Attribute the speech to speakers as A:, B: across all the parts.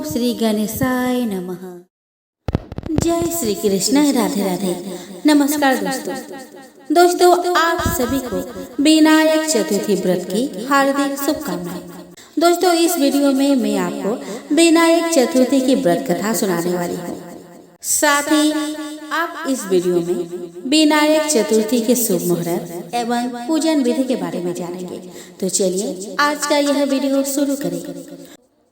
A: श्री गणेशाय नमः। जय श्री कृष्ण, राधे राधे। नमस्कार दोस्तों आप सभी को विनायक चतुर्थी व्रत की हार्दिक शुभकामनाएं। दोस्तों इस वीडियो में मैं आपको विनायक चतुर्थी की व्रत कथा सुनाने वाली हूँ। साथ ही आप इस वीडियो में विनायक चतुर्थी के शुभ मुहूर्त एवं पूजन विधि के बारे में जानेंगे। तो चलिए आज का यह वीडियो शुरू करें।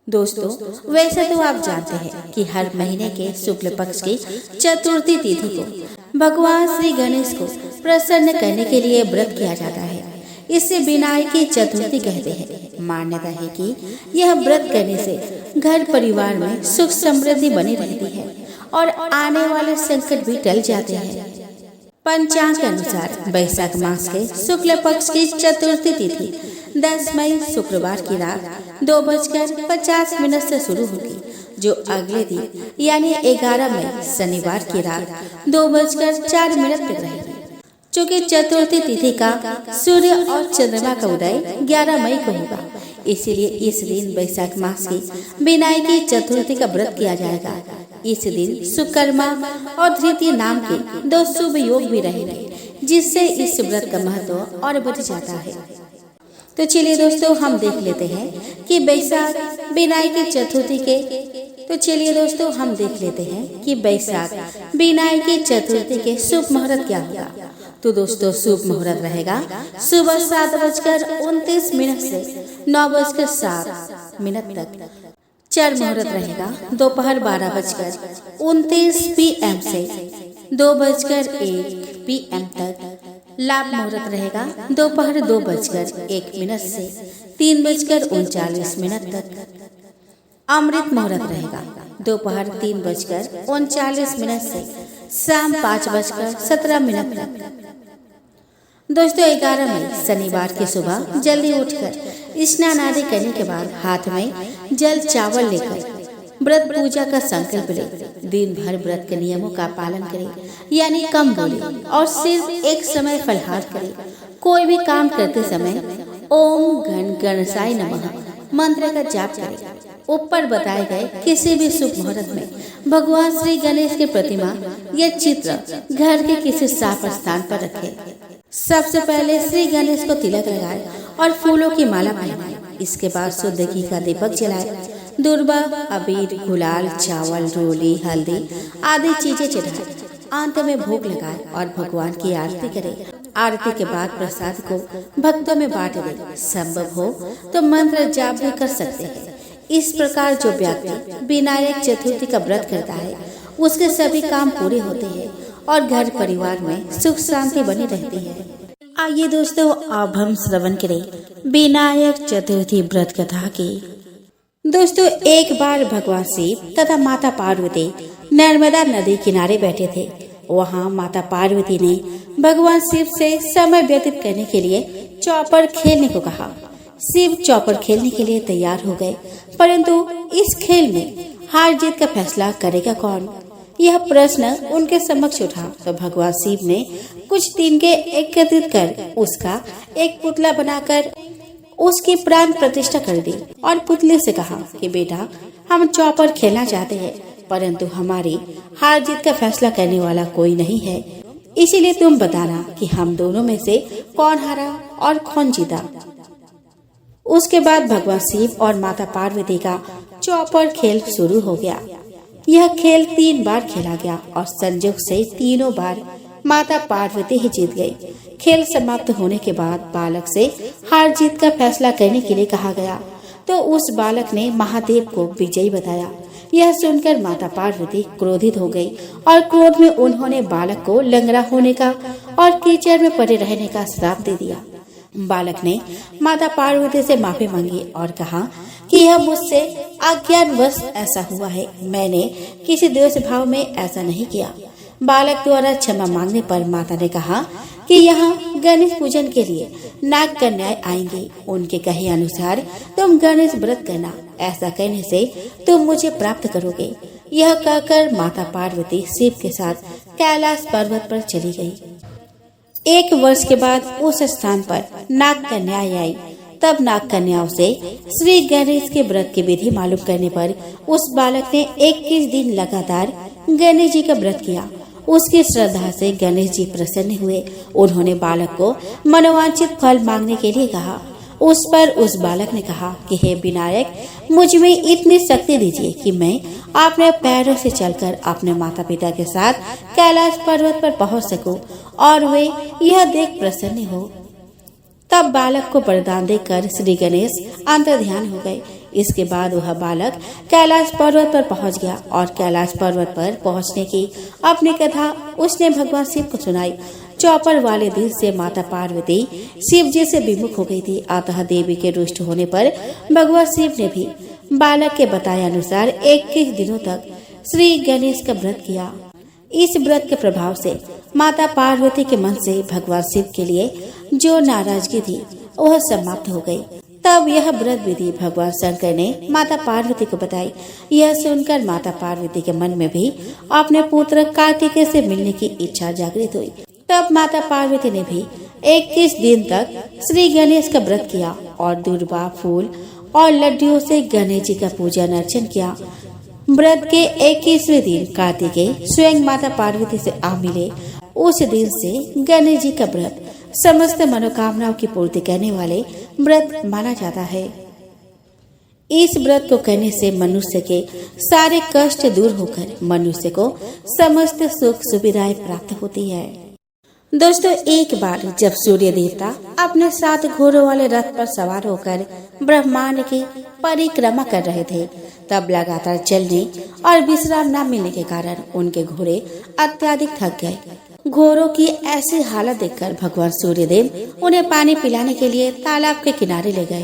A: दोस्तों वैसे तो आप जानते हैं कि हर महीने के शुक्ल पक्ष की चतुर्थी तिथि को भगवान श्री गणेश को प्रसन्न करने के लिए व्रत किया जाता है। इसे विनायक की चतुर्थी कहते हैं। मान्यता है कि यह व्रत करने से घर परिवार में सुख समृद्धि बनी रहती है और आने वाले संकट भी टल जाते हैं। पंचांग के अनुसार वैशाख मास के शुक्ल पक्ष की चतुर्थी तिथि 10 मई शुक्रवार की रात 2:50 से शुरू होगी, जो अगले दिन यानी 11 मई शनिवार की रात 2:04 तक रहेगी। चूँकि चतुर्थी तिथि का सूर्य और चंद्रमा का उदय 11 मई को होगा, इसीलिए इस दिन वैशाख मास की विनायक की चतुर्थी का व्रत किया जाएगा। इस दिन सुकर्मा और धृतीय नाम के 2 शुभ योग भी रहेंगे, जिससे इस व्रत का महत्व और बढ़ जाता है। तो चलिए दोस्तों हम देख लेते हैं कि वैशाख विनायक की चतुर्थी के शुभ मुहूर्त क्या होगा। तो दोस्तों शुभ मुहूर्त रहेगा सुबह 7:29 से 9:07 तक। चर मुहूर्त रहेगा दोपहर 12:29 PM से 2:01 PM तक। लाभ मुहूर्त रहेगा दोपहर 2:01 से 3:39 तक। अमृत मुहूर्त रहेगा दोपहर 3:39 से शाम 5:17 तक। दोस्तों 11 मई शनिवार की सुबह जल्दी उठकर स्नान आदि करने के बाद हाथ में जल चावल लेकर व्रत पूजा का संकल्प ले दिन भर व्रत के नियमों का पालन करें, यानी कम बोले और सिर्फ एक समय फलहार करें। कोई भी काम करते समय ओम गण गणेशाय नमः मंत्र का जाप करें। ऊपर बताए गए किसी भी शुभ मुहूर्त में भगवान श्री गणेश की प्रतिमा या चित्र घर के किसी साफ स्थान पर रखें। सबसे पहले श्री गणेश को तिलक लगाए और फूलों की माला पहनाए। इसके बाद शुद्ध घी का दीपक जलाए। दुर्वा, अबीर, गुलाल, चावल, रोली, हल्दी आदि चीजें चढ़ाए। अंत में भोग लगाए और भगवान की आरती करें। आरती के बाद प्रसाद को भक्तों में बांट दें। संभव हो तो मंत्र जाप भी कर सकते हैं। इस प्रकार जो व्यक्ति विनायक चतुर्थी का व्रत करता है उसके सभी काम पूरे होते हैं और घर परिवार में सुख शांति बनी रहती है। आइए दोस्तों अब हम श्रवण करें विनायक चतुर्थी व्रत कथा की। दोस्तों एक बार भगवान शिव तथा माता पार्वती नर्मदा नदी किनारे बैठे थे। वहाँ माता पार्वती ने भगवान शिव से समय व्यतीत करने के लिए चौपर खेलने को कहा। शिव चौपर खेलने के लिए तैयार हो गए, परंतु इस खेल में हार जीत का फैसला करेगा कौन, यह प्रश्न उनके समक्ष उठा। तो भगवान शिव ने कुछ तिनके एकत्रित कर उसका एक पुतला बनाकर उसकी प्राण प्रतिष्ठा कर दी और पुतले से कहा कि बेटा हम चौपर खेलना चाहते हैं, परंतु हमारी हार जीत का फैसला करने वाला कोई नहीं है, इसीलिए तुम बताना कि हम दोनों में से कौन हारा और कौन जीता। उसके बाद भगवान शिव और माता पार्वती का चौपर खेल शुरू हो गया। यह खेल 3 बार खेला गया और संयोग से तीनों बार माता पार्वती ही जीत गई। खेल समाप्त होने के बाद बालक से हार जीत का फैसला करने के लिए कहा गया, तो उस बालक ने महादेव को विजयी बताया। यह सुनकर माता पार्वती क्रोधित हो गई और क्रोध में उन्होंने बालक को लंगड़ा होने का और कीचड़ में पड़े रहने का श्राप दे दिया। बालक ने माता पार्वती से माफी मांगी और कहा कि यह मुझसे अज्ञानवश ऐसा हुआ है, मैंने किसी द्वेष भाव में ऐसा नहीं किया। बालक द्वारा क्षमा मांगने पर माता ने कहा कि यहाँ गणेश पूजन के लिए नाग कन्याएं आएंगी। उनके कहे अनुसार तुम गणेश व्रत करना, ऐसा करने से तुम मुझे प्राप्त करोगे। यह कहकर माता पार्वती शिव के साथ कैलाश पर्वत पर चली गई। 1 वर्ष के बाद उस स्थान पर नाग कन्याएं आई। तब नाग कन्याओं से श्री गणेश के व्रत की विधि मालूम करने पर उस बालक ने 21 दिन लगातार गणेश जी का व्रत किया। उसकी श्रद्धा से गणेश जी प्रसन्न हुए। उन्होंने बालक को मनोवांछित फल मांगने के लिए कहा। उस पर उस बालक ने कहा कि हे विनायक, मुझ में इतनी शक्ति दीजिए कि मैं अपने पैरों से चलकर अपने माता पिता के साथ कैलाश पर्वत पर पहुंच सकूं और वे यह देख प्रसन्न हो। तब बालक को वरदान देकर श्री गणेश अंतर्ध्यान हो गए। इसके बाद वह बालक कैलाश पर्वत पर पहुंच गया और कैलाश पर्वत पर पहुंचने की अपनी कथा उसने भगवान शिव को सुनाई। चौपर वाले दिन से माता पार्वती शिव जी से विमुख हो गई थी। अतः देवी के रुष्ट होने पर भगवान शिव ने भी बालक के बताए अनुसार 21 दिनों तक श्री गणेश का व्रत किया। इस व्रत के प्रभाव से माता पार्वती के मन से भगवान शिव के लिए जो नाराजगी थी वह समाप्त हो गई। तब यह व्रत विधि भगवान शंकर ने माता पार्वती को बताई। यह सुनकर माता पार्वती के मन में भी अपने पुत्र कार्तिकेय से मिलने की इच्छा जागृत हुई। तब माता पार्वती ने भी 21 दिन तक श्री गणेश का व्रत किया और दूर्वा, फूल और लड्डुओं से गणेश जी का पूजन अर्चन किया। व्रत के 21वें दिन कार्तिकेय स्वयं माता पार्वती से आ मिले। उस दिन से गणेश जी का व्रत समस्त मनोकामनाओं की पूर्ति करने वाले व्रत माना जाता है। इस व्रत को करने से मनुष्य के सारे कष्ट दूर होकर मनुष्य को समस्त सुख सुविधाएं प्राप्त होती है। दोस्तों, एक बार जब सूर्य देवता अपने 7 घोड़ों वाले रथ पर सवार होकर ब्रह्मांड की परिक्रमा कर रहे थे, तब लगातार चलने और विश्राम न मिलने के कारण उनके घोड़े अत्यधिक थक गए। घोड़ों की ऐसी हालत देखकर भगवान सूर्यदेव उन्हें पानी पिलाने के लिए तालाब के किनारे ले गए।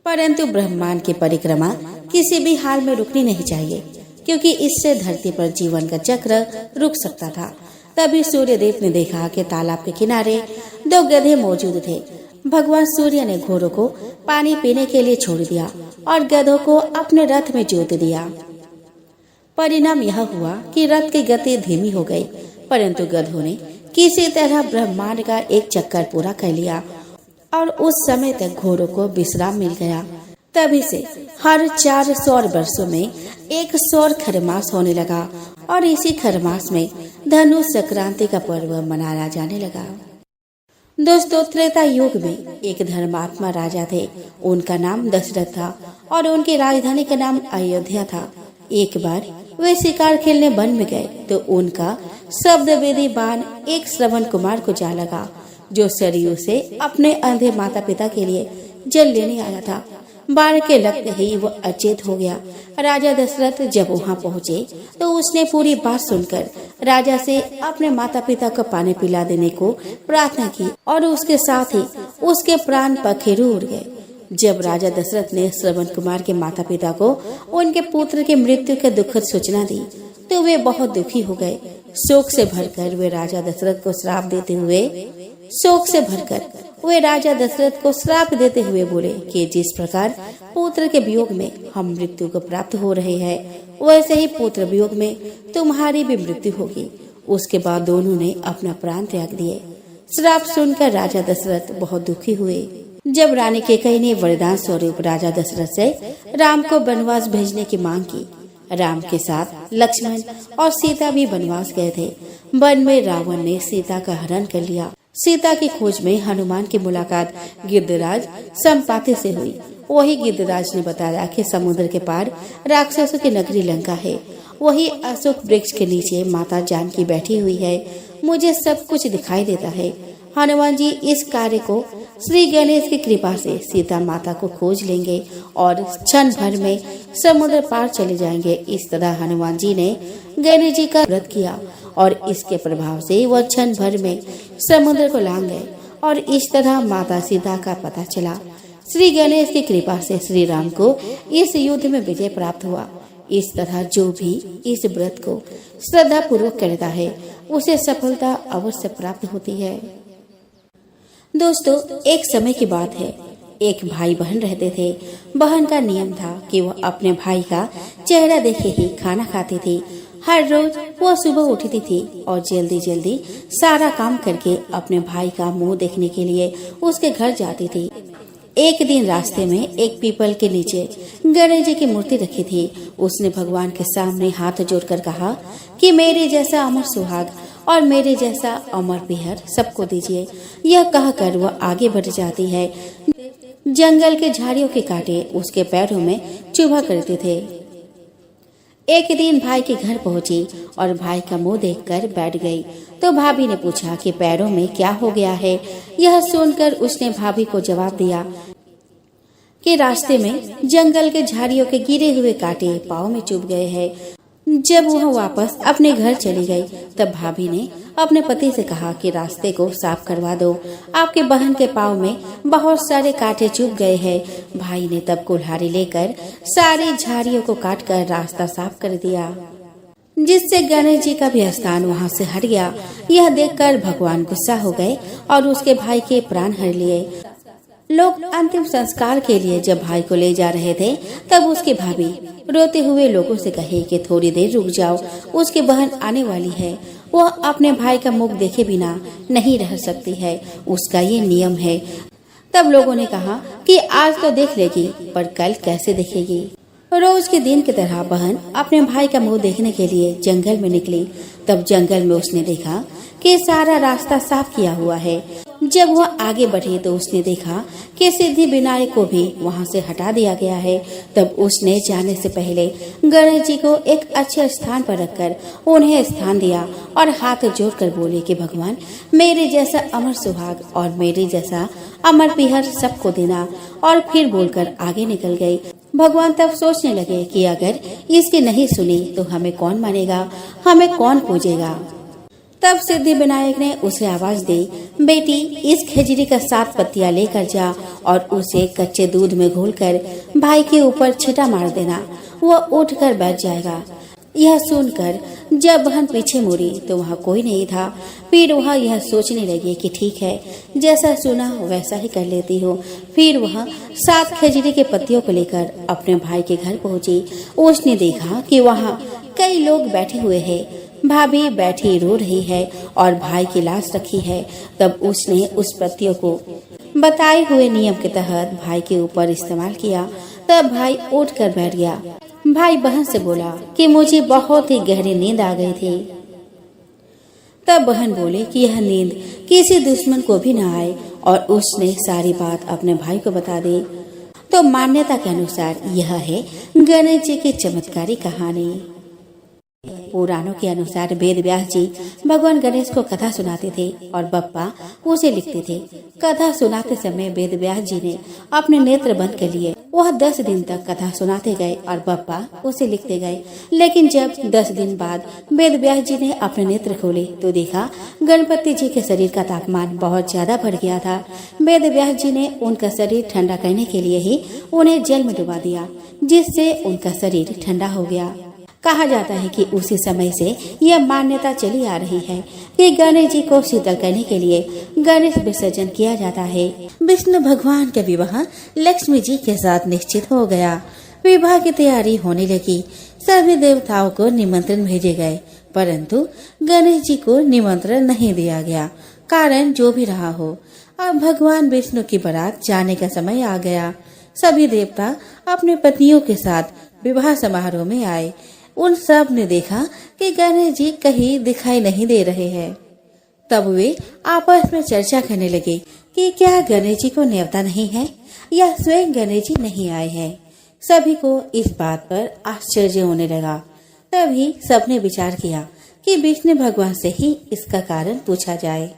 A: परंतु ब्रह्मांड की परिक्रमा किसी भी हाल में रुकनी नहीं चाहिए, क्योंकि इससे धरती पर जीवन का चक्र रुक सकता था। तभी सूर्यदेव ने देखा कि तालाब के किनारे 2 गधे मौजूद थे। भगवान सूर्य ने घोड़ों को पानी पीने के लिए छोड़ दिया और गधों को अपने रथ में जोत दिया। परिणाम यह हुआ कि रथ की गति धीमी हो गई, परंतु गधों ने किसी तरह ब्रह्मांड का एक चक्कर पूरा कर लिया और उस समय तक घोड़ों को विश्राम मिल गया। तभी से हर 4 सौर वर्षों में एक सौर खरमास होने लगा और इसी खरमास में धनु संक्रांति का पर्व मनाया जाने लगा। दोस्तों, त्रेता युग में एक धर्मात्मा राजा थे। उनका नाम दशरथ था और उनकी राजधानी का नाम अयोध्या था। एक बार वे शिकार खेलने वन में गए तो उनका शब्द वेदी बाण एक श्रवण कुमार को जा लगा, जो सरयू से अपने अंधे माता पिता के लिए जल लेने आया था। बाण के लगते ही वो अचेत हो गया। राजा दशरथ जब वहाँ पहुँचे तो उसने पूरी बात सुनकर राजा से अपने माता पिता को पानी पिला देने को प्रार्थना की और उसके साथ ही उसके प्राण पखेरु उड़ गए। जब राजा दशरथ ने श्रवण कुमार के माता पिता को उनके पुत्र के मृत्यु की दुखद सूचना दी तो वे बहुत दुखी हो गए। शोक से भरकर वे राजा दशरथ को श्राप देते हुए बोले कि जिस प्रकार पुत्र के वियोग में हम मृत्यु को प्राप्त हो रहे हैं, वैसे ही पुत्र वियोग में तुम्हारी भी मृत्यु होगी। उसके बाद दोनों ने अपना प्राण त्याग दिए। श्राप सुनकर राजा दशरथ बहुत दुखी हुए। जब रानी कैकेयी ने वरदान स्वरूप राजा दशरथ से राम को वनवास भेजने की मांग की, राम के साथ लक्ष्मण और सीता भी वनवास गए थे। वन में रावण ने सीता का हरण कर लिया। सीता की खोज में हनुमान की मुलाकात गिद्धराज संपाति से हुई। वही गिद्धराज ने बताया कि समुद्र के पार राक्षसों की नगरी लंका है। वही अशोक वृक्ष के नीचे माता जानकी बैठी हुई है। मुझे सब कुछ दिखाई देता है। हनुमान जी इस कार्य को श्री गणेश की कृपा से सीता माता को खोज लेंगे और क्षण भर में समुद्र पार चले जाएंगे। इस तरह हनुमान जी ने गणेश जी का व्रत किया और इसके प्रभाव से वह क्षण भर में समुद्र को लांग गए और इस तरह माता सीता का पता चला। श्री गणेश की कृपा से श्री राम को इस युद्ध में विजय प्राप्त हुआ। इस तरह जो भी इस व्रत को श्रद्धा पूर्वक करता है उसे सफलता अवश्य प्राप्त होती है। दोस्तों, एक समय की बात है। एक भाई बहन रहते थे। बहन का नियम था कि वह अपने भाई का चेहरा देखे ही खाना खाती थी। हर रोज वो सुबह उठती थी और जल्दी जल्दी सारा काम करके अपने भाई का मुंह देखने के लिए उसके घर जाती थी। एक दिन रास्ते में एक पीपल के नीचे गणेश जी की मूर्ति रखी थी। उसने भगवान के सामने हाथ जोड़कर कहा कि मेरे जैसा अमर सुहाग और मेरे जैसा अमर पीहर सबको दीजिए। यह कहकर वह आगे बढ़ जाती है। जंगल के झाड़ियों के कांटे उसके पैरों में चुभा करते थे। एक दिन भाई के घर पहुंची और भाई का मुंह देखकर बैठ गई तो भाभी ने पूछा कि पैरों में क्या हो गया है। यह सुनकर उसने भाभी को जवाब दिया कि रास्ते में जंगल के झाड़ियों के गिरे हुए कांटे पाँव में चुभ गए हैं। जब वह वापस अपने घर चली गई तब भाभी ने अपने पति से कहा कि रास्ते को साफ करवा दो, आपके बहन के पाँव में बहुत सारे कांटे चुभ गए हैं। भाई ने तब कुल्हाड़ी लेकर सारी झाड़ियों को काटकर रास्ता साफ कर दिया, जिससे गणेश जी का भी स्थान वहां से हट गया। यह देखकर भगवान गुस्सा हो गए और उसके भाई के प्राण हर लिए। लोग अंतिम संस्कार के लिए जब भाई को ले जा रहे थे तब उसकी भाभी रोते हुए लोगों से कहे कि थोड़ी देर रुक जाओ, उसकी बहन आने वाली है। वह अपने भाई का मुख देखे बिना नहीं रह सकती है, उसका ये नियम है। तब लोगों ने कहा कि आज तो देख लेगी पर कल कैसे देखेगी। रोज के दिन की तरह बहन अपने भाई का मुंह देखने के लिए जंगल में निकली। तब जंगल में उसने देखा कि सारा रास्ता साफ किया हुआ है। जब वह आगे बढ़ी तो उसने देखा कि सिद्धि विनायक को भी वहां से हटा दिया गया है। तब उसने जाने से पहले गणेश जी को एक अच्छे स्थान पर रखकर उन्हें स्थान दिया और हाथ जोड़कर बोले कि भगवान मेरे जैसा अमर सुहाग और मेरे जैसा अमर पीहर सबको देना। और फिर बोलकर आगे निकल गई। भगवान तब सोचने लगे कि अगर इसकी नहीं सुनी तो हमें कौन मानेगा, हमें कौन पूजेगा। तब सिद्धि विनायक ने उसे आवाज दी, बेटी इस खजूरी का 7 पत्तियां लेकर जा और उसे कच्चे दूध में घोलकर भाई के ऊपर छिटा मार देना, वह उठकर बैठ जाएगा। यह सुनकर जब बहन पीछे मुड़ी तो वहाँ कोई नहीं था। फिर वह यह सोचने लगी कि ठीक है, जैसा सुना वैसा ही कर लेती हूँ। फिर वह 7 खजूरी के पत्तियों को लेकर अपने भाई के घर पहुँची। उसने देखा कि वहाँ कई लोग बैठे हुए हैं। भाभी बैठी रो रही है और भाई की लाश रखी है। तब उसने उस पत्तियों को बताए हुए नियम के तहत भाई के ऊपर इस्तेमाल किया। तब भाई उठकर बैठ गया। भाई बहन से बोला कि मुझे बहुत ही गहरी नींद आ गई थी। तब बहन बोले कि यह नींद किसी दुश्मन को भी न आए और उसने सारी बात अपने भाई को बता दी। तो मान्यता के अनुसार यह है गणेश जी की चमत्कारी कहानी। पुराणों के अनुसार वेद व्यास जी भगवान गणेश को कथा सुनाते थे और बप्पा उसे लिखते थे। कथा सुनाते समय वेद व्यास जी ने अपने नेत्र बंद कर लिए। वह 10 दिन तक कथा सुनाते गए और बप्पा उसे लिखते गए। लेकिन जब 10 दिन बाद वेद व्यास जी ने अपने नेत्र खोले तो देखा गणपति जी के शरीर का तापमान बहुत ज्यादा बढ़ गया था। वेद व्यास जी ने उनका शरीर ठंडा करने के लिए ही उन्हें जल में डुबा दिया, जिससे उनका शरीर ठंडा हो गया। कहा जाता है कि उसी समय से यह मान्यता चली आ रही है कि गणेश जी को शीतल करने के लिए गणेश विसर्जन किया जाता है। विष्णु भगवान का विवाह लक्ष्मी जी के साथ निश्चित हो गया। विवाह की तैयारी होने लगी। सभी देवताओं को निमंत्रण भेजे गए, परंतु गणेश जी को निमंत्रण नहीं दिया गया। कारण जो भी रहा हो, अब भगवान विष्णु की बारात जाने का समय आ गया। सभी देवता अपने पत्नियों के साथ विवाह समारोह में आए। उन सब ने देखा कि गणेश जी कहीं दिखाई नहीं दे रहे हैं। तब वे आपस में चर्चा करने लगे कि क्या गणेश जी को न्योता नहीं है या स्वयं गणेश जी नहीं आए हैं। सभी को इस बात पर आश्चर्य होने लगा। तभी सबने विचार किया कि विष्णु भगवान से ही इसका कारण पूछा जाए।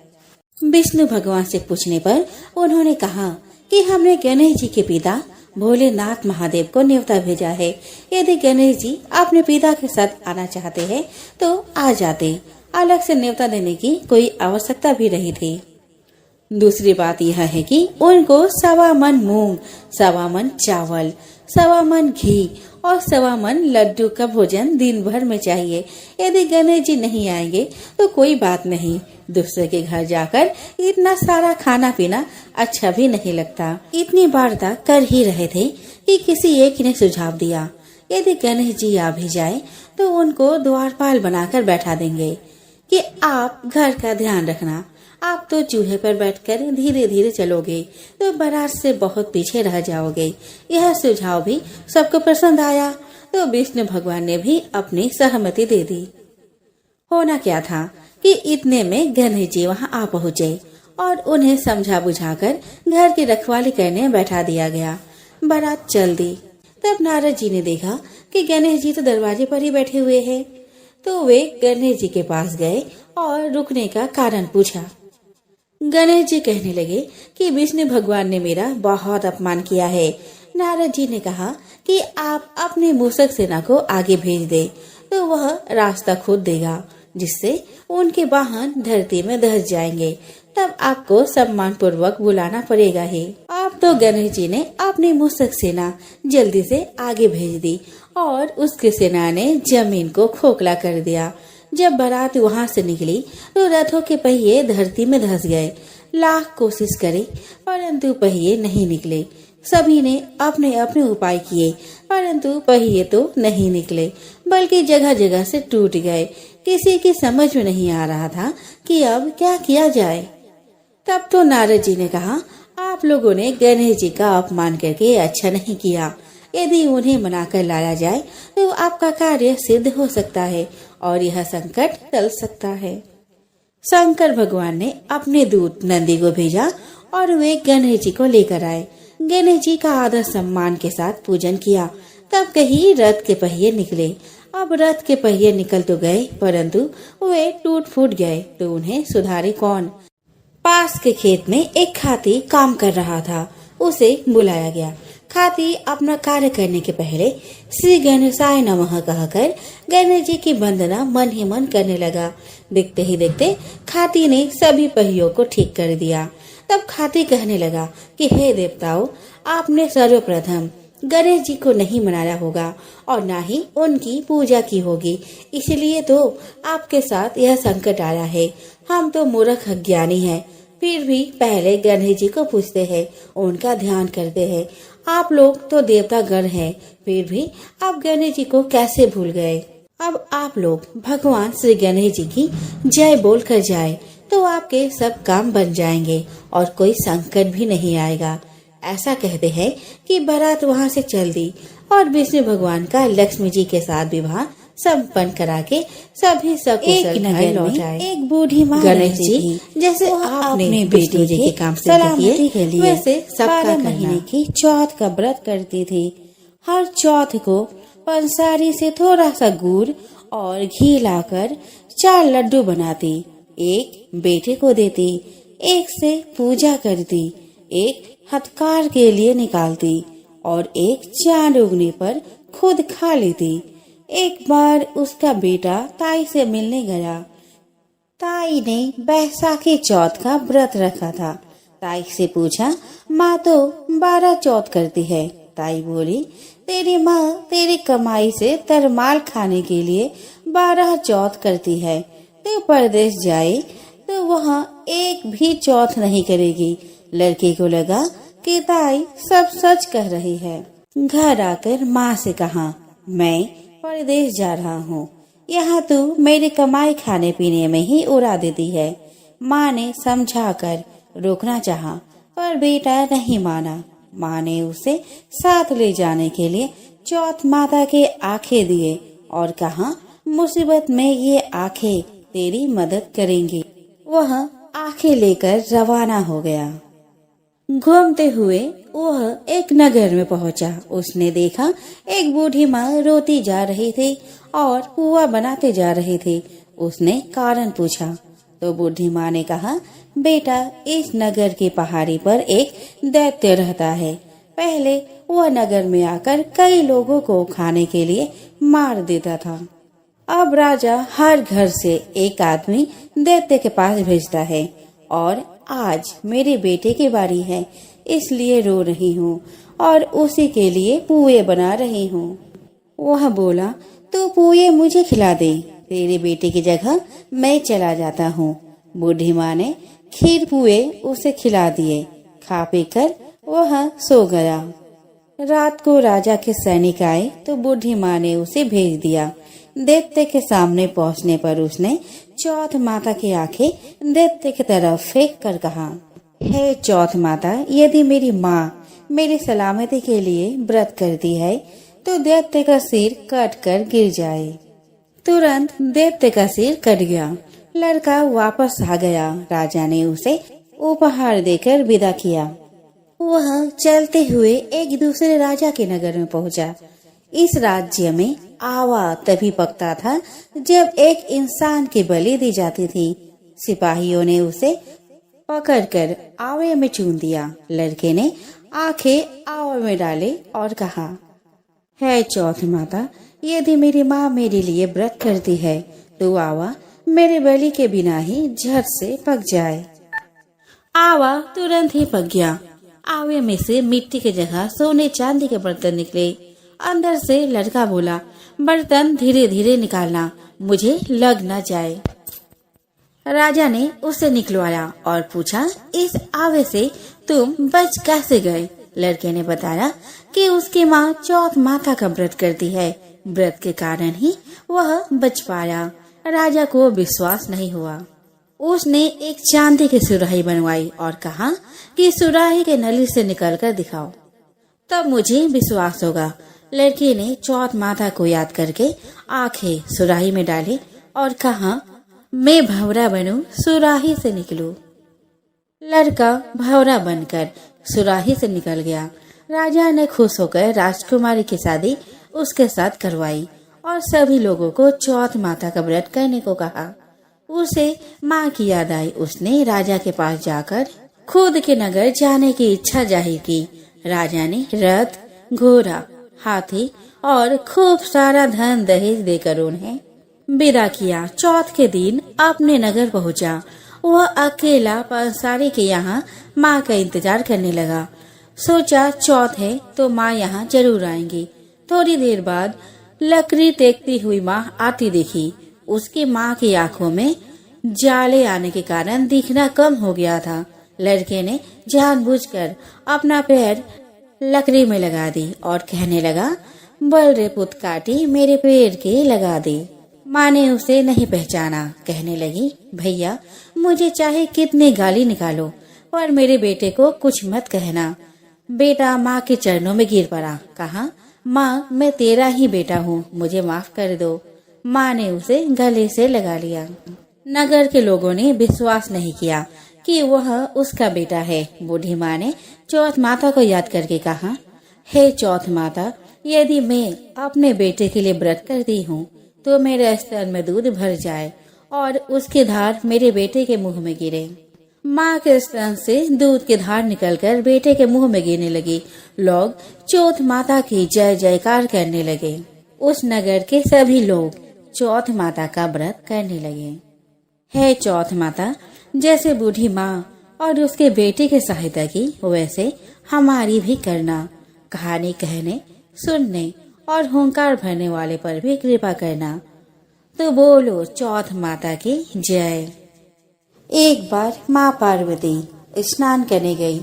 A: विष्णु भगवान से पूछने पर उन्होंने कहा कि हमने गणेश जी के पिता भोलेनाथ महादेव को न्योता भेजा है। यदि गणेश जी अपने पिता के साथ आना चाहते हैं तो आ जाते, अलग से न्योता देने की कोई आवश्यकता भी नहीं थी। दूसरी बात यह है कि उनको 1.25 मन मूंग, 1.25 मन चावल, 1.25 मन घी और 1.25 मन लड्डू का भोजन दिन भर में चाहिए। यदि गणेश जी नहीं आएंगे तो कोई बात नहीं, दूसरे के घर जाकर इतना सारा खाना पीना अच्छा भी नहीं लगता। इतनी वार्ता कर ही रहे थे कि किसी एक ने सुझाव दिया यदि गणेश जी आ भी जाए तो उनको द्वारपाल बनाकर बैठा देंगे कि आप घर का ध्यान रखना। आप तो चूहे पर बैठकर धीरे धीरे चलोगे तो बारात से बहुत पीछे रह जाओगे। यह सुझाव भी सबको पसंद आया तो विष्णु भगवान ने भी अपनी सहमति दे दी। होना क्या था कि इतने में गणेश जी वहाँ आ पहुँचे और उन्हें समझा बुझाकर घर की रखवाली करने बैठा दिया गया। बारात चल दी। तब नारद जी ने देखा कि गणेश जी तो दरवाजे पर ही बैठे हुए हैं, तो वे गणेश जी के पास गए और रुकने का कारण पूछा। गणेश जी कहने लगे कि विष्णु भगवान ने मेरा बहुत अपमान किया है। नारद जी ने कहा कि आप अपने मूषक सेना को आगे भेज दे तो वह रास्ता खोद देगा, जिससे उनके वाहन धरती में धंस जाएंगे। तब आपको सम्मान पूर्वक बुलाना पड़ेगा ही। अब तो गणेश जी ने अपनी मूषक सेना जल्दी से आगे भेज दी और उसकी सेना ने जमीन को खोखला कर दिया। जब बारात वहाँ से निकली तो रथों के पहिए धरती में धंस गए। लाख कोशिश करे परंतु पहिए नहीं निकले। सभी ने अपने अपने उपाय किए परंतु पहिए तो नहीं निकले, बल्कि जगह जगह से टूट गए। किसी की समझ में नहीं आ रहा था कि अब क्या किया जाए। तब तो नारद जी ने कहा, आप लोगों ने गणेश जी का अपमान करके अच्छा नहीं किया। यदि उन्हें मनाकर लाया जाए तो आपका कार्य सिद्ध हो सकता है और यह संकट टल सकता है। शंकर भगवान ने अपने दूत नंदी को भेजा और वे गणेश जी को लेकर आए। गणेश जी का आदर सम्मान के साथ पूजन किया। तब कहीं रथ के पहिए निकले। अब रथ के पहिए निकल तो गए परंतु वे टूट फूट गए, तो उन्हें सुधारे कौन। पास के खेत में एक खाती काम कर रहा था। उसे बुलाया गया। खाती अपना कार्य करने के पहले श्री गणेशाय नमः कहकर गणेश जी की वंदना मन ही मन करने लगा। देखते ही देखते खाती ने सभी पहियों को ठीक कर दिया। तब खाती कहने लगा कि हे देवताओं, आपने सर्वप्रथम गणेश जी को नहीं मनाया होगा और न ही उनकी पूजा की होगी, इसलिए तो आपके साथ यह संकट आया है। हम तो मूर्ख अज्ञानी हैं, फिर भी पहले गणेश जी को पूजते हैं, उनका ध्यान करते हैं। आप लोग तो देवता गण हैं, फिर भी आप गणेश जी को कैसे भूल गए। अब आप लोग भगवान श्री गणेश जी की जय बोल कर जाए तो आपके सब काम बन जाएंगे और कोई संकट भी नहीं आएगा। ऐसा कहते हैं कि बारात वहाँ से चल दी और विष्णु भगवान का लक्ष्मी जी के साथ विवाह संपन्न करा के सभी सकुशल घर लौट आए। एक बूढ़ी माँ गणेश जी जैसे आपने बेटी जी के काम सलामती के लिए वैसे सबका महीने की चौथ का व्रत करती थी। हर चौथ को पंसारी से थोड़ा सा गुड़ और घी लाकर 4 लड्डू बनाती, एक बेटे को देती, एक से पूजा करती, एक हथकार के लिए निकालती और एक चांद उगने पर खुद खा लेती। एक बार उसका बेटा ताई से मिलने गया। ताई ने बैसाखी चौथ का व्रत रखा था। ताई से पूछा, माँ तो 12 चौथ करती है। ताई बोली, तेरी माँ तेरी कमाई से तरमाल खाने के लिए 12 चौथ करती है। तो परदेश जाए तो वहाँ एक भी चौथ नहीं करेगी। लड़के को लगा कि ताई सब सच कह रही है। घर आकर माँ से कहा, मैं परदेश जा रहा हूँ, यहाँ तू मेरी कमाई खाने पीने में ही उड़ा देती है। माँ ने समझाकर रोकना चाहा पर बेटा नहीं माना। माँ ने उसे साथ ले जाने के लिए चौथ माता के आंखें दिए और कहा, मुसीबत में ये आंखें तेरी मदद करेंगी। वह आंखें लेकर रवाना हो गया। घूमते हुए वह एक नगर में पहुंचा। उसने देखा एक बूढ़ी माँ रोती जा रही थी और पुआ बनाते जा रही थी। उसने कारण पूछा तो बूढ़ी माँ ने कहा, बेटा इस नगर की पहाड़ी पर एक दैत्य रहता है। पहले वह नगर में आकर कई लोगों को खाने के लिए मार देता था। अब राजा हर घर से एक आदमी दैत्य के पास भेजता है और आज मेरे बेटे की बारी है, इसलिए रो रही हूँ और उसी के लिए पुए बना रही हूँ। वह बोला, तो पुए मुझे खिला दे, तेरे बेटे की जगह मैं चला जाता हूँ। बूढ़ी माँ ने खीर पुए उसे खिला दिए। खा पी कर वह सो गया। रात को राजा के सैनिक आए तो बूढ़ी माँ ने उसे भेज दिया। दैत्य के सामने पहुँचने पर उसने चौथ माता की आंखें दैत्य की तरफ फेंक कर कहा, हे चौथ माता, यदि मेरी माँ मेरी सलामती के लिए व्रत करती है तो दैत्य का सिर कट कर गिर जाए। तुरंत दैत्य का सिर कट गया। लड़का वापस आ गया। राजा ने उसे उपहार देकर विदा किया। वह चलते हुए एक दूसरे राजा के नगर में पहुंचा। इस राज्य में आवा तभी पकता था जब एक इंसान की बलि दी जाती थी। सिपाहियों ने उसे पकड़कर आवे में चून दिया। लड़के ने आंखें आवे में डाले और कहा, है चौथ माता, यदि मेरी माँ मेरे लिए व्रत करती है तो आवा मेरे बलि के बिना ही झट से पक जाए। आवा तुरंत ही पक गया। आवे में से मिट्टी की जगह सोने चांदी के बर्तन निकले। अंदर से लड़का बोला, बर्तन धीरे धीरे निकालना, मुझे लग न जाए। राजा ने उसे निकलवाया और पूछा, इस आवे से तुम बच कैसे गए? लड़के ने बताया कि उसकी माँ चौथ माता का व्रत करती है, व्रत के कारण ही वह बच पाया। राजा को विश्वास नहीं हुआ। उसने एक चांदी की सुराही बनवाई और कहा कि सुराही के नली से निकलकर दिखाओ, तब मुझे विश्वास होगा। लड़के ने चौथ माता को याद करके आंखें सुराही में डाली और कहा, मैं भंवरा बनूं, सुराही से निकलूं। लड़का भंवरा बनकर सुराही से निकल गया। राजा ने खुश होकर राजकुमारी की शादी उसके साथ करवाई और सभी लोगों को चौथ माता का व्रत करने को कहा। उसे माँ की याद आई। उसने राजा के पास जाकर खुद के नगर जाने की इच्छा जाहिर की। राजा ने रथ, घोड़ा, हाथी और खूब सारा धन दहेज देकर उन्हें विदा किया। चौथ के दिन अपने नगर पहुंचा। वह अकेला पंसारी के यहाँ माँ का इंतजार करने लगा। सोचा चौथ है तो माँ यहाँ जरूर आएंगी। थोड़ी देर बाद लकड़ी देखती हुई माँ आती देखी। उसकी माँ की आंखों में जाले आने के कारण दिखना कम हो गया था। लड़के ने जानबूझकर अपना पैर लकड़ी में लगा दी और कहने लगा, बल रे पुत काटी मेरे पैर के लगा दी। माँ ने उसे नहीं पहचाना। कहने लगी, भैया मुझे चाहे कितने गाली निकालो पर मेरे बेटे को कुछ मत कहना। बेटा माँ के चरणों में गिर पड़ा। कहा, माँ मैं तेरा ही बेटा हूँ, मुझे माफ कर दो। माँ ने उसे गले से लगा लिया। नगर के लोगों ने विश्वास नहीं किया कि वह उसका बेटा है। बूढ़ी माँ ने चौथ माता को याद करके कहा, हे चौथ माता, यदि मैं अपने बेटे के लिए व्रत करती हूँ तो मेरे स्तन में दूध भर जाए और उसकी धार मेरे बेटे के मुंह में गिरे। माँ के स्तन से दूध की धार निकलकर बेटे के मुंह में गिरने लगी। लोग चौथ माता की जय जयकार करने लगे। उस नगर के सभी लोग चौथ माता का व्रत करने लगे। हे चौथ माता, जैसे बूढ़ी माँ और उसके बेटे की सहायता की वैसे हमारी भी करना। कहानी कहने, सुनने और हुंकार भरने वाले पर भी कृपा करना। तो बोलो चौथ माता की जय। एक बार माँ पार्वती स्नान करने गई।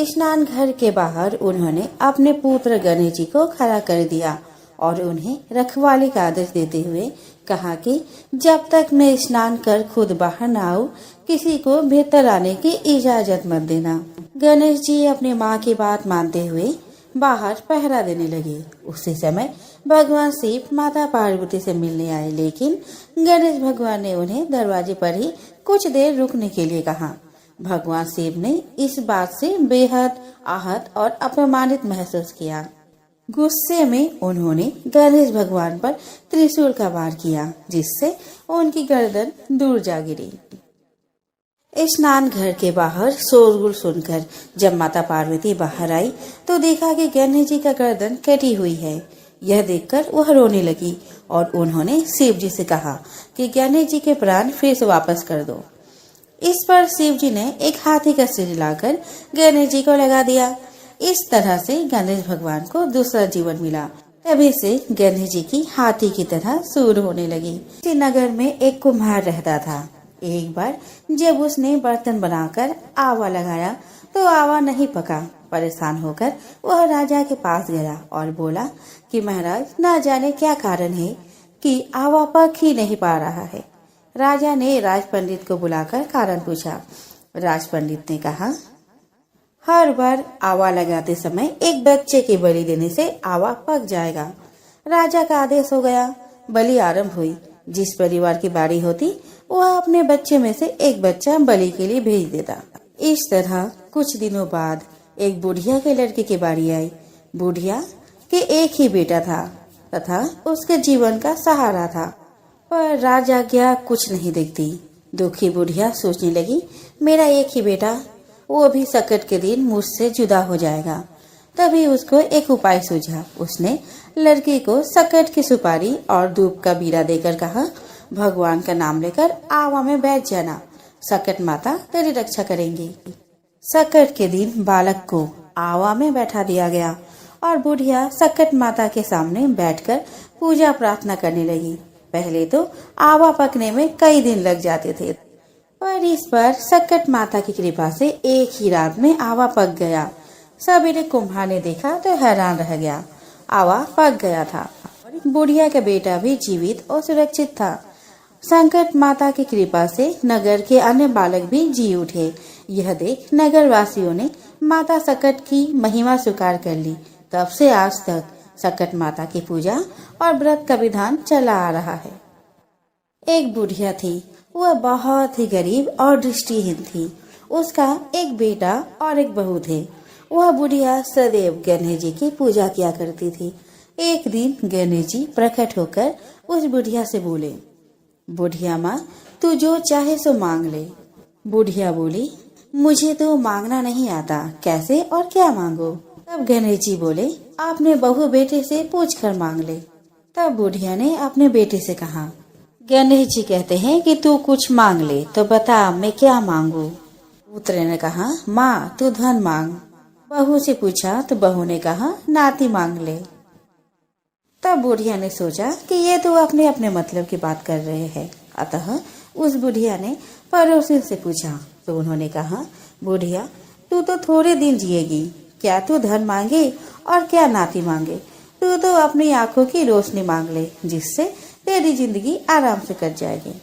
A: स्नान घर के बाहर उन्होंने अपने पुत्र गणेश जी को खड़ा कर दिया और उन्हें रखवाली का आदेश देते हुए कहा कि जब तक मैं स्नान कर खुद बाहर न आऊं, किसी को भीतर आने की इजाजत मत देना। गणेश जी अपनी माँ की बात मानते हुए बाहर पहरा देने लगे। उसी समय भगवान शिव माता पार्वती से मिलने आए, लेकिन गणेश भगवान ने उन्हें दरवाजे पर ही कुछ देर रुकने के लिए कहा। भगवान शिव ने इस बात से बेहद आहत और अपमानित महसूस किया। गुस्से में उन्होंने गणेश भगवान पर त्रिशूल का वार किया, जिससे उनकी गर्दन दूर जा गिरी। स्नान घर के बाहर शोरगुल सुनकर जब माता पार्वती बाहर आई तो देखा कि गणेश जी का गर्दन कटी हुई है। यह देखकर वह रोने लगी और उन्होंने शिव जी से कहा कि गणेश जी के प्राण फिर से वापस कर दो। इस पर शिव जी ने एक हाथी का सिर लाकर गणेश जी को लगा दिया। इस तरह से गणेश भगवान को दूसरा जीवन मिला। तभी से गणेश जी की हाथी की तरह सूर होने लगी। इसी नगर में एक कुम्हार रहता था। एक बार जब उसने बर्तन बनाकर आवा लगाया तो आवा नहीं पका, परेशान होकर वह राजा के पास गया और बोला कि महाराज, ना जाने क्या कारण है कि आवा पक ही नहीं पा रहा है। राजा ने राज पंडित को बुलाकर कारण पूछा। राज पंडित ने कहा, हर बार आवा लगाते समय एक बच्चे की बलि देने से आवा पक जाएगा। राजा का आदेश हो गया। बलि आरंभ हुई। जिस परिवार की बारी होती वह अपने बच्चे में से एक बच्चा बलि के लिए भेज देता। इस तरह कुछ दिनों बाद एक बुढ़िया के लड़के की बारी आई। बुढ़िया के एक ही बेटा था तथा उसके जीवन का सहारा था, पर राजआज्ञा कुछ नहीं देखती। दुखी बुढ़िया सोचने लगी, मेरा एक ही बेटा, वो भी संकट के दिन मुझसे जुदा हो जाएगा। तभी उसको एक उपाय सूझा। उसने लड़की को संकट की सुपारी और धूप का बीड़ा देकर कहा, भगवान का नाम लेकर आवा में बैठ जाना, संकट माता तेरी रक्षा करेंगी। संकट के दिन बालक को आवा में बैठा दिया गया और बुढ़िया संकट माता के सामने बैठकर पूजा प्रार्थना करने लगी। पहले तो आवा पकने में कई दिन लग जाते थे, पर इस बार संकट माता की कृपा से एक ही रात में आवा पक गया। सवेरे कुम्हार ने देखा तो हैरान रह गया। आवा पक गया था। बुढ़िया का बेटा भी जीवित और सुरक्षित था। संकट माता की कृपा से नगर के अन्य बालक भी जी उठे। यह देख नगर वासियों ने माता संकट की महिमा स्वीकार कर ली। तब से आज तक संकट माता की पूजा और व्रत का विधान चला आ रहा है। एक बुढ़िया थी। वह बहुत ही गरीब और दृष्टिहीन थी। उसका एक बेटा और एक बहू थे। वह बुढ़िया सदैव गणेश जी की पूजा किया करती थी। एक दिन गणेश जी प्रकट होकर उस बुढ़िया से बोले, बुढ़िया माँ, तू जो चाहे सो मांग ले। बुढ़िया बोली, मुझे तो मांगना नहीं आता, कैसे और क्या मांगो? तब गणेश जी बोले, आपने बहू बेटे से पूछ कर मांग ले। तब बुढ़िया ने अपने बेटे से कहा, गणेश जी कहते हैं कि तू कुछ मांग ले, तो बता मैं क्या मांगू? पुत्र ने कहा, माँ तू धन मांग। बहू से पूछा तो बहू ने कहा, नाती मांग ले। तब बुढ़िया ने सोचा कि ये तो अपने अपने मतलब की बात कर रहे हैं। अतः उस बुढ़िया ने पड़ोसी से पूछा तो उन्होंने कहा, बुढ़िया तू तो थोड़े दिन जिएगी, क्या तू धन मांगे और क्या नाती मांगे? तू तो अपनी आंखों की रोशनी मांग ले, जिससे तेरी जिंदगी आराम से कट जाएगी।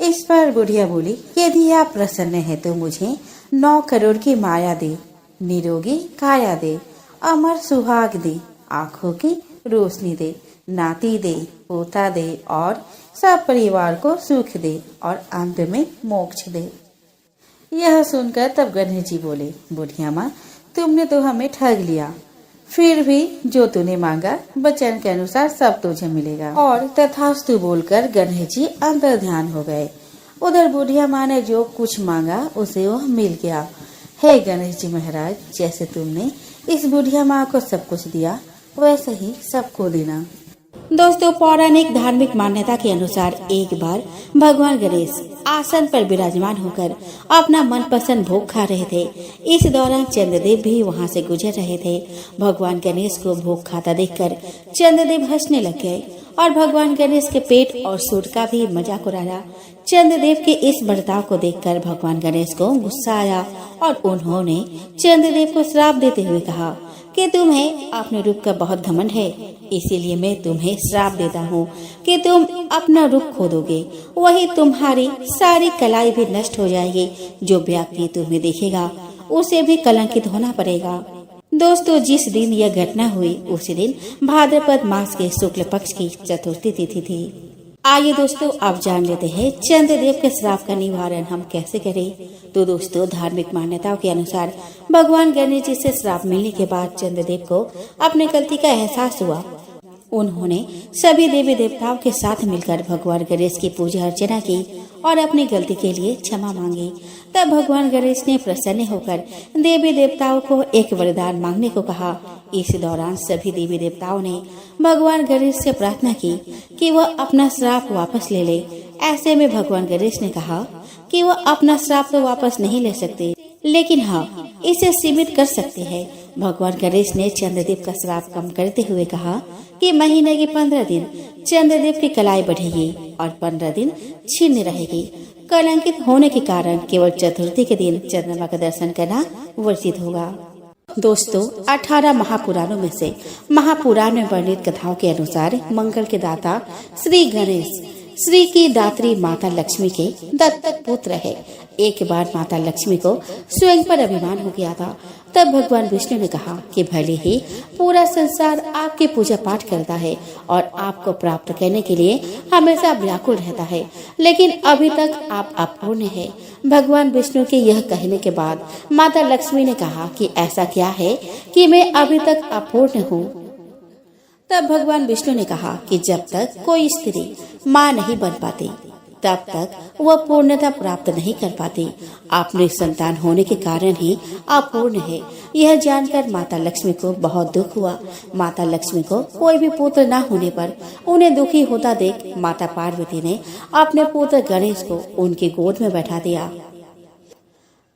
A: इस पर बुढ़िया बोली, यदि आप प्रसन्न है तो मुझे 9 करोड़ की माया दे, निरोगी काया दे, अमर सुहाग दे, आंखों की रोशनी दे, नाती दे, पोता दे और सब परिवार को सुख दे और अंत में मोक्ष दे। यह सुनकर तब गणेश जी बोले, बुढ़िया माँ, तुमने तो हमें ठग लिया। फिर भी जो तूने मांगा वचन के अनुसार सब तुझे मिलेगा। और तथास्तु बोलकर गणेश जी अंतर ध्यान हो गए। उधर बुढ़िया माँ ने जो कुछ मांगा उसे वह मिल गया। हे गणेश जी महाराज, जैसे तुमने इस बुढ़िया माँ को सब कुछ दिया वैसे ही सबको देना। दोस्तों, पौराणिक धार्मिक मान्यता के अनुसार एक बार भगवान गणेश आसन पर विराजमान होकर अपना मनपसंद भोग खा रहे थे। इस दौरान चंद्रदेव भी वहां से गुजर रहे थे। भगवान गणेश को भोग खाता देखकर चंद्रदेव हंसने लग गए और भगवान गणेश के पेट और सूट का भी मजाक उड़ाया। चंद्रदेव के इस बर्ताव को देखकर भगवान गणेश को गुस्सा आया और उन्होंने चंद्रदेव को श्राप देते हुए कहा कि तुम्हें अपने रूप का बहुत घमंड है, इसीलिए मैं तुम्हें श्राप देता हूँ कि तुम अपना रूप खो दोगे, वही तुम्हारी सारी कलाई भी नष्ट हो जाएगी। जो व्यक्ति तुम्हें देखेगा उसे भी कलंकित होना पड़ेगा। दोस्तों, जिस दिन यह घटना हुई उसी दिन भाद्रपद मास के शुक्ल पक्ष की चतुर्थी तिथि थी। आइए दोस्तों, अब जान लेते हैं चंद्रदेव के श्राप का निवारण हम कैसे करें। तो दोस्तों, धार्मिक मान्यताओं के अनुसार भगवान गणेश जी से श्राप मिलने के बाद चंद्रदेव को अपने गलती का एहसास हुआ। उन्होंने सभी देवी देवताओं के साथ मिलकर भगवान गणेश की पूजा अर्चना की और अपनी गलती के लिए क्षमा मांगी। तब भगवान गणेश ने प्रसन्न होकर देवी देवताओं को एक वरदान मांगने को कहा। इस दौरान सभी देवी देवताओं ने भगवान गणेश से प्रार्थना की कि वह अपना श्राप वापस ले ले। ऐसे में भगवान गणेश ने कहा कि वह अपना श्राप तो वापस नहीं ले सकते, लेकिन हाँ, इसे सीमित कर सकते हैं। भगवान गणेश ने चंद्रदेव का श्राप कम करते हुए कहा कि महीने के 15 दिन चंद्रदेव की कलाई बढ़ेगी और 15 दिन छिन्न रहेगी। कलंकित होने के कारण केवल चतुर्थी के दिन चंद्रमा का दर्शन करना वर्जित होगा। दोस्तों 18 महापुराणों में से महापुराण में वर्णित कथाओं के अनुसार मंगल के दाता श्री गणेश श्री की दात्री माता लक्ष्मी के दत्तक पुत्र है। एक बार माता लक्ष्मी को स्वयं पर अभिमान हो गया था। तब भगवान विष्णु ने कहा कि भले ही पूरा संसार आपकी पूजा पाठ करता है और आपको प्राप्त करने के लिए हमेशा व्याकुल रहता है, लेकिन अभी तक आप अपूर्ण हैं। भगवान विष्णु के यह कहने के बाद माता लक्ष्मी ने कहा कि ऐसा क्या है कि मैं अभी तक अपूर्ण हूँ। तब भगवान विष्णु ने कहा कि जब तक कोई स्त्री माँ नहीं बन पाती तब तक वह पूर्णता प्राप्त नहीं कर पाती। आपने संतान होने के कारण ही अपूर्ण है। यह जानकर माता लक्ष्मी को बहुत दुख हुआ। माता लक्ष्मी को कोई भी पुत्र न होने पर उन्हें दुखी होता देख माता पार्वती ने अपने पुत्र गणेश को उनकी गोद में बैठा दिया।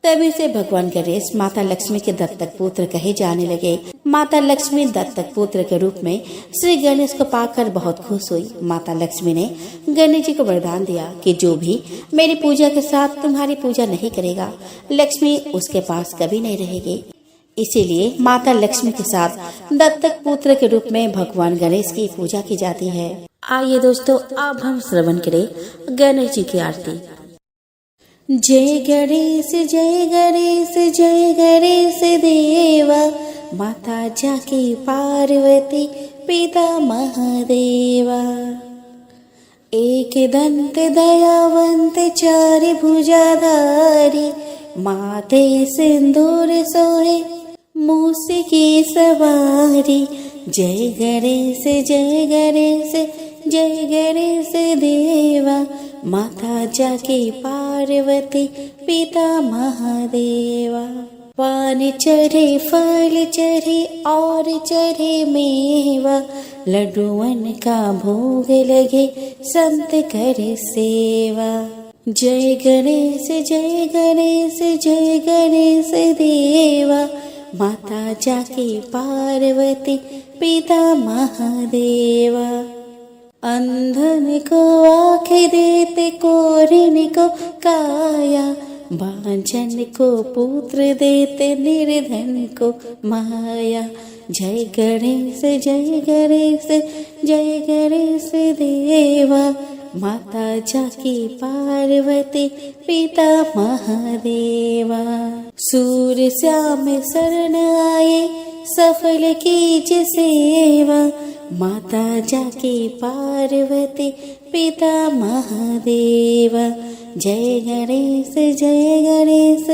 A: तभी से भगवान गणेश माता लक्ष्मी के दत्तक पुत्र कहे जाने लगे। माता लक्ष्मी दत्तक पुत्र के रूप में श्री गणेश को पाकर बहुत खुश हुई। माता लक्ष्मी ने गणेश जी को वरदान दिया कि जो भी मेरी पूजा के साथ तुम्हारी पूजा नहीं करेगा, लक्ष्मी उसके पास कभी नहीं रहेगी। इसीलिए माता लक्ष्मी के साथ दत्तक पुत्र के रूप में भगवान गणेश की पूजा की जाती है। आइए दोस्तों, अब हम श्रवण करें गणेश जी की आरती। जय गणेश जय गणेश जय गणेश देवा, माता जाकी पार्वती पिता महादेवा। एक दंत दयावंत चारि भुजाधारी, माथे सिंदूर सोहे मूस की सवारी। जय गणेश जय गणेश जय गणेश देवा, माता जाकी पार्वती पिता महादेवा। पान चढ़े फल चढ़े और चढ़े मेवा, लड्डुअन का भोग लगे संत करे सेवा। जय गणेश जय गणेश जय गणेश देवा, माता जाकी पार्वती पिता महादेवा। अंधन को आँख देते, कोरिन को काया, बांझन को पुत्र देते, निर्धन को माया। जय गणेश जय गणेश जय गणेश देवा, माता जाकी पार्वती पिता महादेवा। सूर्य श्याम शरण आए, सफल कीज सेवा, माता जाकी पार्वती पिता महादेवा। जय गणेश जय गणेश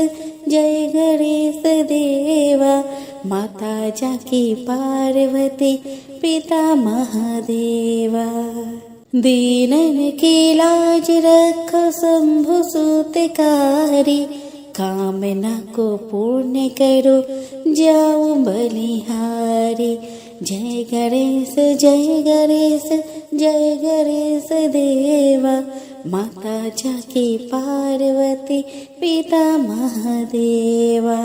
A: जय गणेश देवा, माता जाकी पार्वती पिता महादेवा। दीनन की लाज रखो शंभु सूतकारी, कामना को पूर्ण करो जाओ बलिहारी। जय गणेश जय गणेश जय गणेश देवा, माता जाकी पार्वती पिता महादेवा।